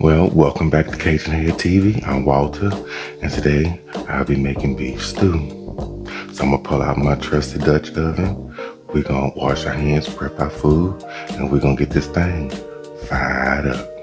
Well, welcome back to Cajun Head TV. I'm Walter, and today I'll be making beef stew. So I'm gonna pull out my trusty Dutch oven. We're gonna wash our hands, prep our food, and we're gonna get this thing fired up.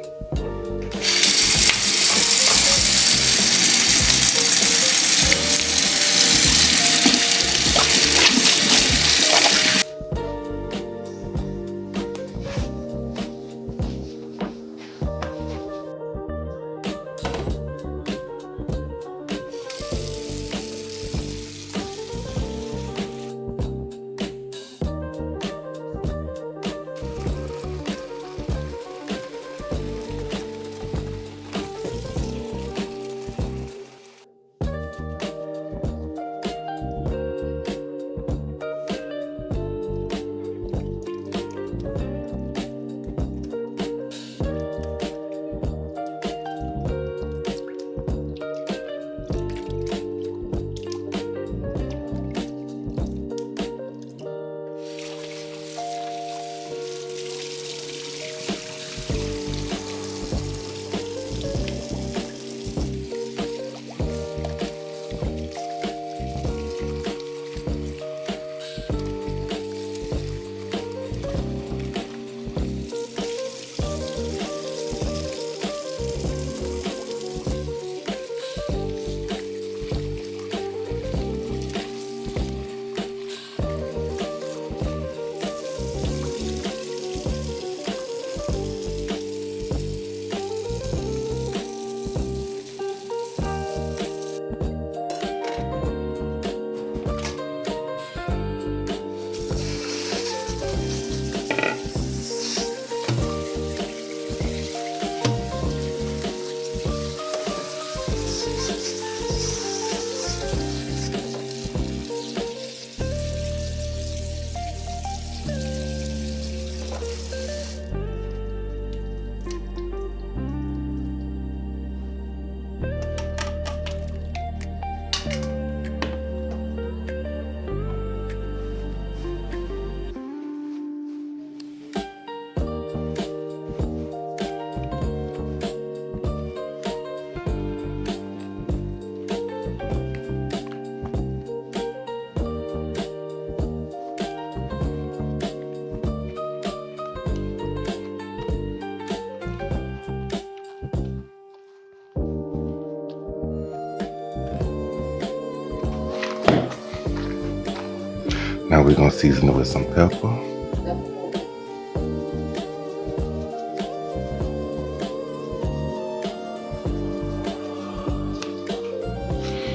Now we're gonna season it with some pepper.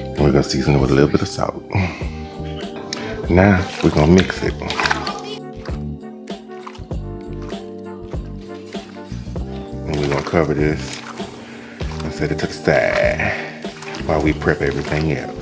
And we're gonna season it with a little bit of salt. Now we're gonna mix it. And we're gonna cover this and set it to the side while we prep everything else.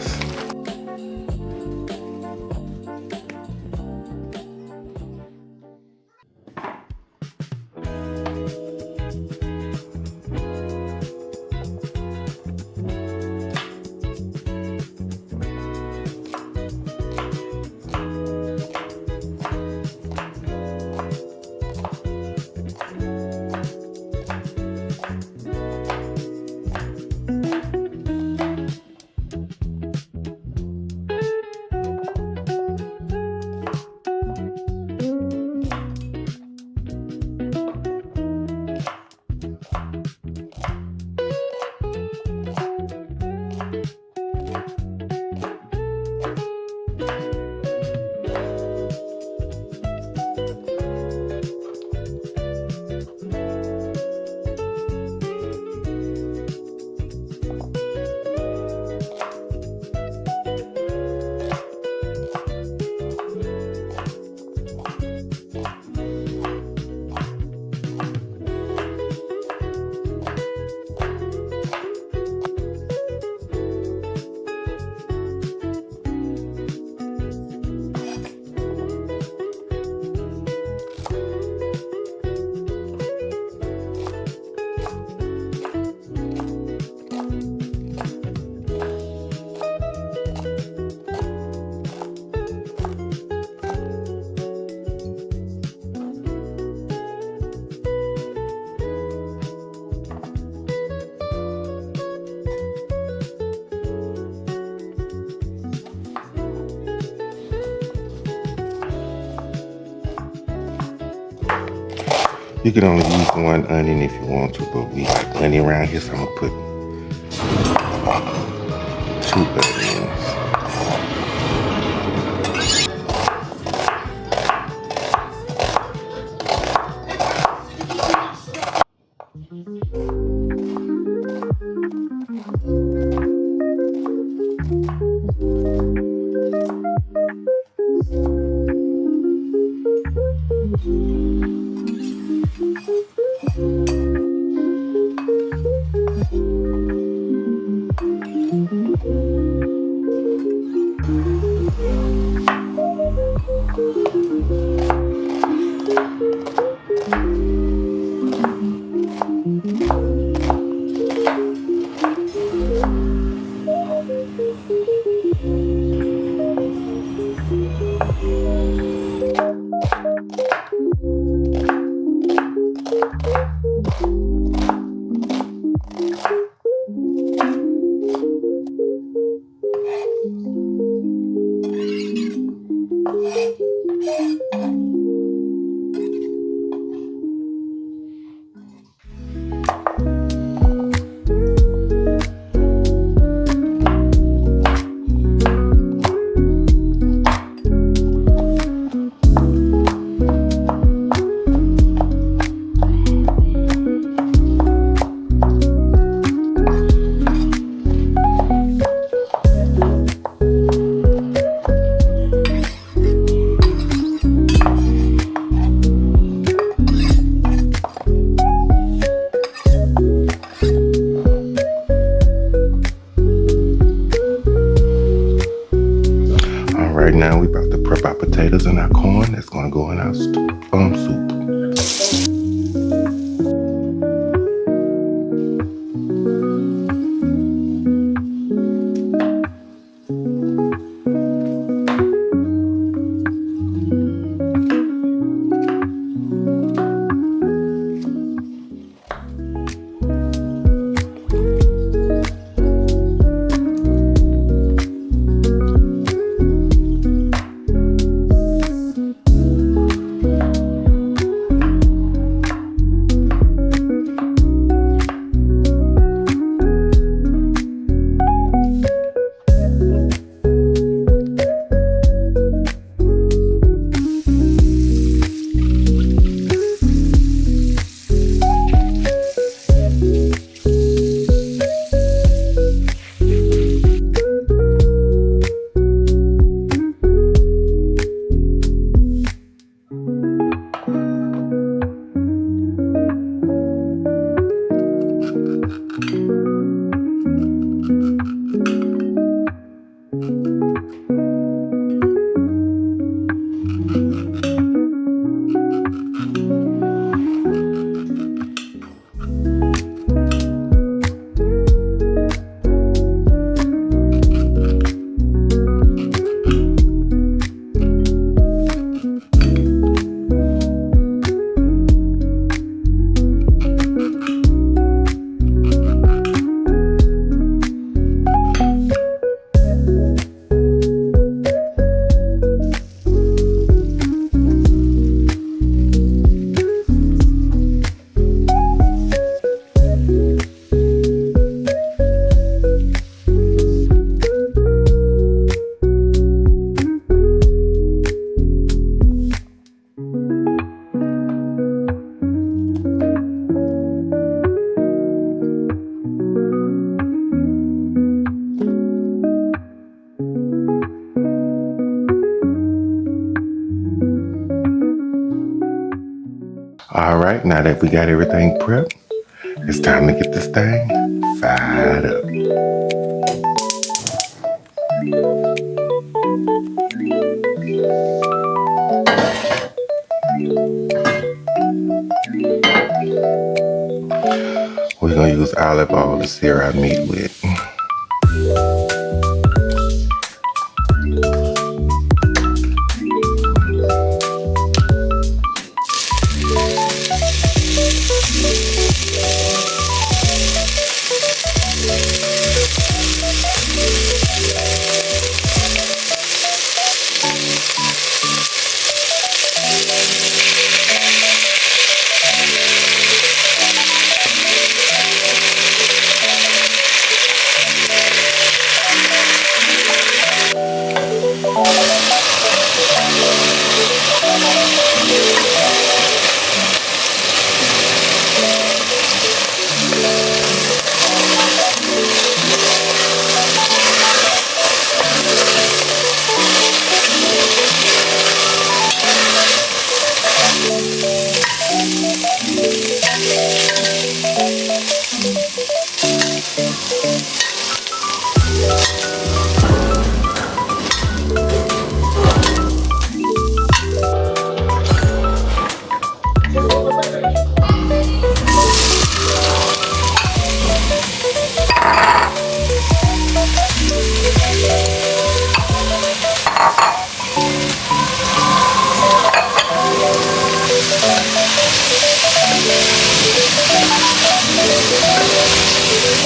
You can only use one onion if you want to, but we like plenty around here, so I'm gonna put 2 onions. All right, now we about to prep our potatoes and our corn. That's gonna go in our soup. All right, now that we got everything prepped, it's time to get this thing fired up. We're gonna use olive oil to sear our meat with.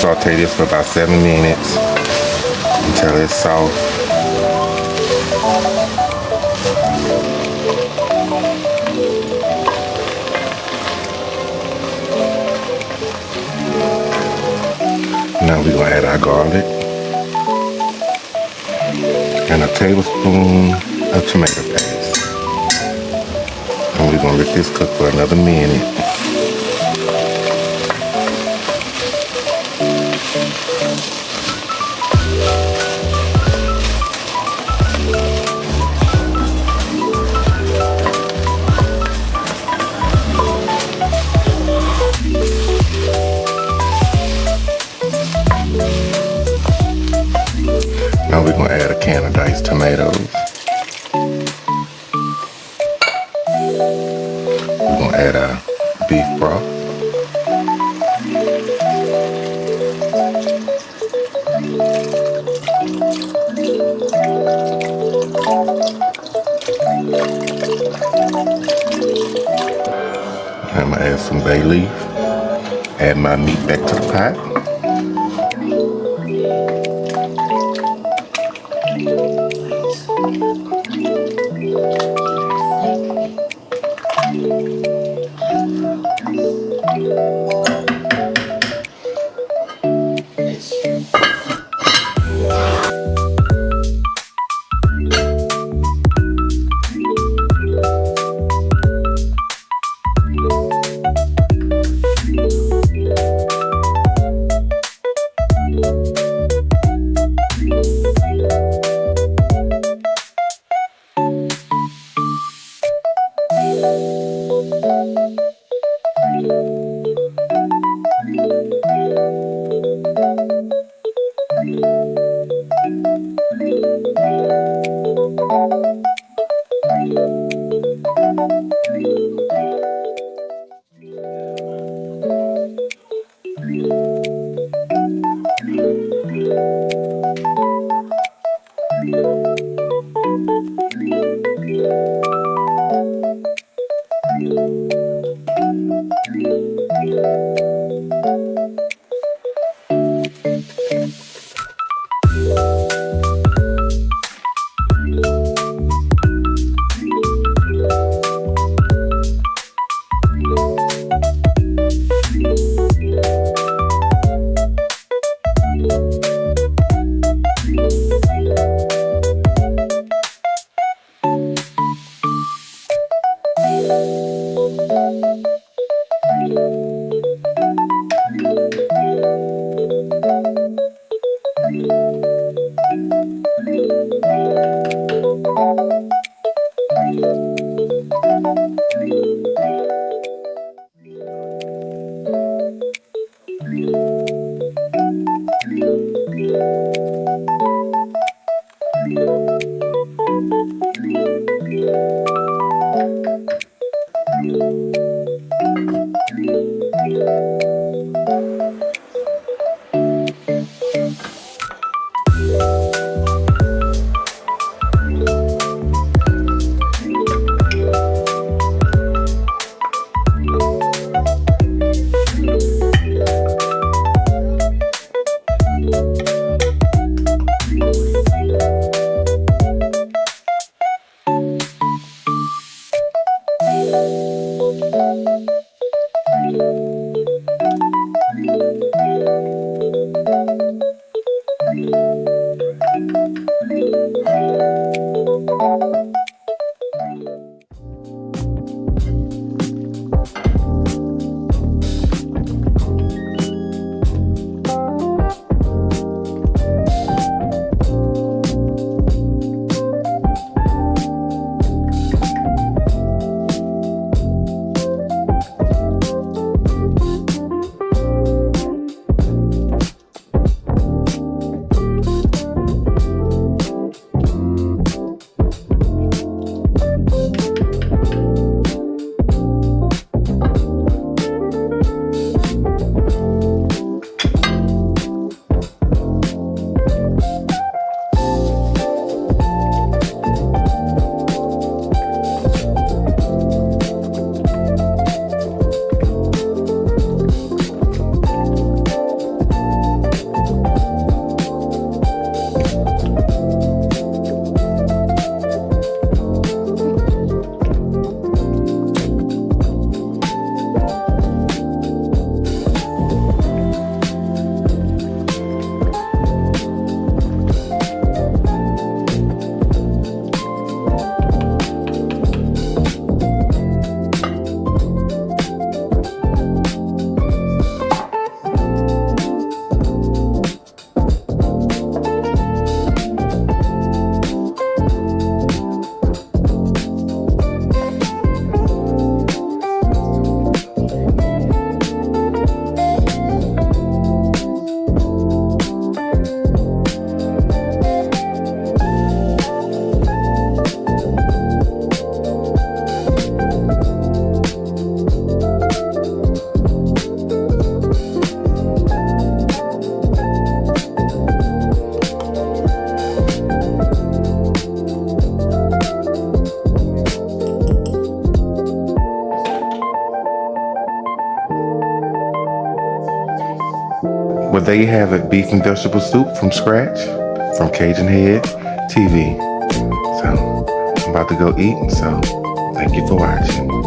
Saute this for about 7 minutes until it's soft. Now we're gonna add our garlic and a tablespoon of tomato paste. And we're gonna let this cook for another minute. Now we're gonna add a can of diced tomatoes. We're gonna add our beef broth. I'm gonna add some bay leaf. Add my meat back to the pot. there you have it, beef and vegetable soup from scratch from Cajun Head TV. So I'm about to go eat, so thank you for watching.